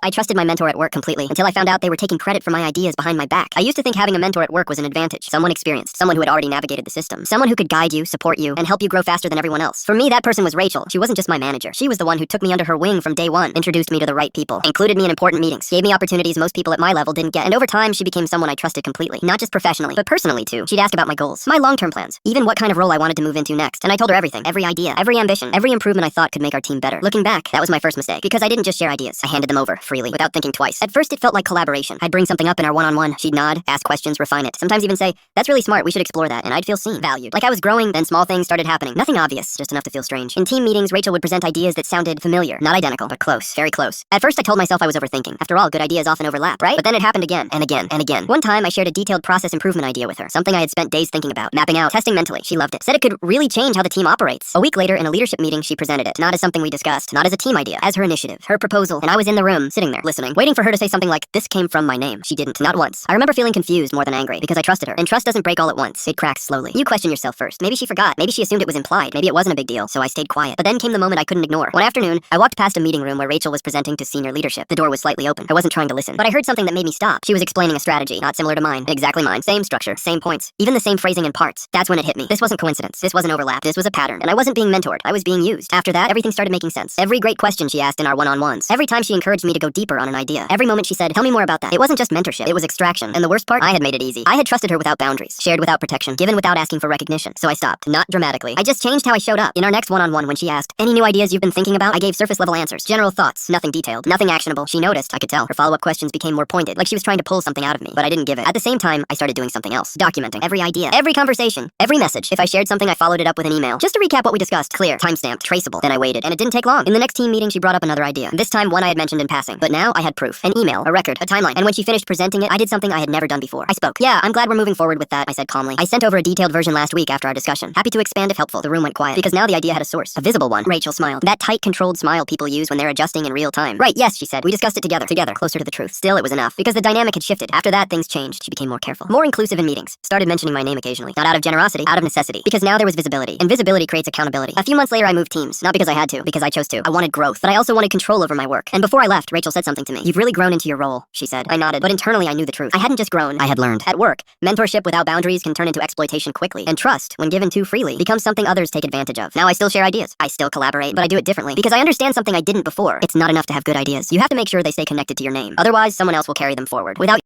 I trusted my mentor at work completely until I found out they were taking credit for my ideas behind my back. I used to think having a mentor at work was an advantage. Someone experienced, someone who had already navigated the system, someone who could guide you, support you, and help you grow faster than everyone else. For me, that person was Rachel. She wasn't just my manager. She was the one who took me under her wing from day one, introduced me to the right people, included me in important meetings, gave me opportunities most people at my level didn't get, and over time, she became someone I trusted completely. Not just professionally, but personally too. She'd ask about my goals, my long-term plans, even what kind of role I wanted to move into next, and I told her everything, every idea, every ambition, every improvement I thought could make our team better. Looking back, that was my first mistake, because I didn't just share ideas. I handed them over, freely, without thinking twice. At first, it felt like collaboration. I'd bring something up in our one-on-one, she'd nod, ask questions, refine it, sometimes even say, "That's really smart, we should explore that," and I'd feel seen, valued. Like I was growing, then small things started happening. Nothing obvious, just enough to feel strange. In team meetings, Rachel would present ideas that sounded familiar, not identical, but close, very close. At first, I told myself I was overthinking. After all, good ideas often overlap, right? But then it happened again, and again, and again. One time, I shared a detailed process improvement idea with her, something I had spent days thinking about, mapping out, testing mentally. She loved it, said it could really change how the team operates. A week later, in a leadership meeting, she presented it, not as something we discussed, not as a team idea, as her initiative, her proposal, and I was in the room, sitting there, listening, waiting for her to say something like, "This came from my name." She didn't, not once. I remember feeling confused more than angry, because I trusted her, and trust doesn't break all at once. It cracks slowly. You question yourself first. Maybe she forgot, maybe she assumed it was implied, maybe it wasn't a big deal, so I stayed quiet. But then came the moment I couldn't ignore. One afternoon, I walked past a meeting room where Rachel was presenting to senior leadership. The door was slightly open. I wasn't trying to listen, but I heard something that made me stop. She was explaining a strategy, not similar to mine, exactly mine. Same structure, same points, even the same phrasing and parts. That's when it hit me. This wasn't coincidence. This wasn't overlap. This was a pattern, and I wasn't being mentored. I was being used. After that, everything started making sense. Every great question she asked in our one-on-ones, every time she encouraged me to go deeper on an idea, every moment she said, "Tell me more about that." It wasn't just mentorship, it was extraction. And the worst part, I had made it easy. I had trusted her without boundaries, shared without protection, given without asking for recognition. So I stopped, not dramatically. I just changed how I showed up. In our next one-on-one, when she asked, "Any new ideas you've been thinking about?" I gave surface-level answers, general thoughts, nothing detailed, nothing actionable. She noticed, I could tell. Her follow-up questions became more pointed, like she was trying to pull something out of me, but I didn't give it. At the same time, I started doing something else, documenting every idea, every conversation, every message. If I shared something, I followed it up with an email, just to recap what we discussed, clear, time-stamped, traceable. Then I waited, and it didn't take long. In the next team meeting, she brought up another idea. This time, one I had mentioned in passing, but now I had proof, an email, a record, a timeline. And when she finished presenting it, I did something I had never done before. I spoke. "Yeah, I'm glad we're moving forward with that," I said calmly. "I sent over a detailed version last week after our discussion. Happy to expand if helpful." The room went quiet, because now the idea had a source, a visible one. Rachel smiled. That tight, controlled smile people use when they're adjusting in real time. "Right, yes," she said. "We discussed it together, closer to the truth." Still, it was enough, because the dynamic had shifted. After that, things changed. She became more careful, more inclusive in meetings, started mentioning my name occasionally, not out of generosity, out of necessity, because now there was visibility, and visibility creates accountability. A few months later, I moved teams, not because I had to, because I chose to. I wanted growth, but I also wanted control over my work. And before I left, Rachel said something to me. "You've really grown into your role," she said. I nodded, but internally I knew the truth. I hadn't just grown, I had learned. At work, mentorship without boundaries can turn into exploitation quickly, and trust, when given too freely, becomes something others take advantage of. Now I still share ideas, I still collaborate, but I do it differently, because I understand something I didn't before. It's not enough to have good ideas. You have to make sure they stay connected to your name. Otherwise, someone else will carry them forward. Without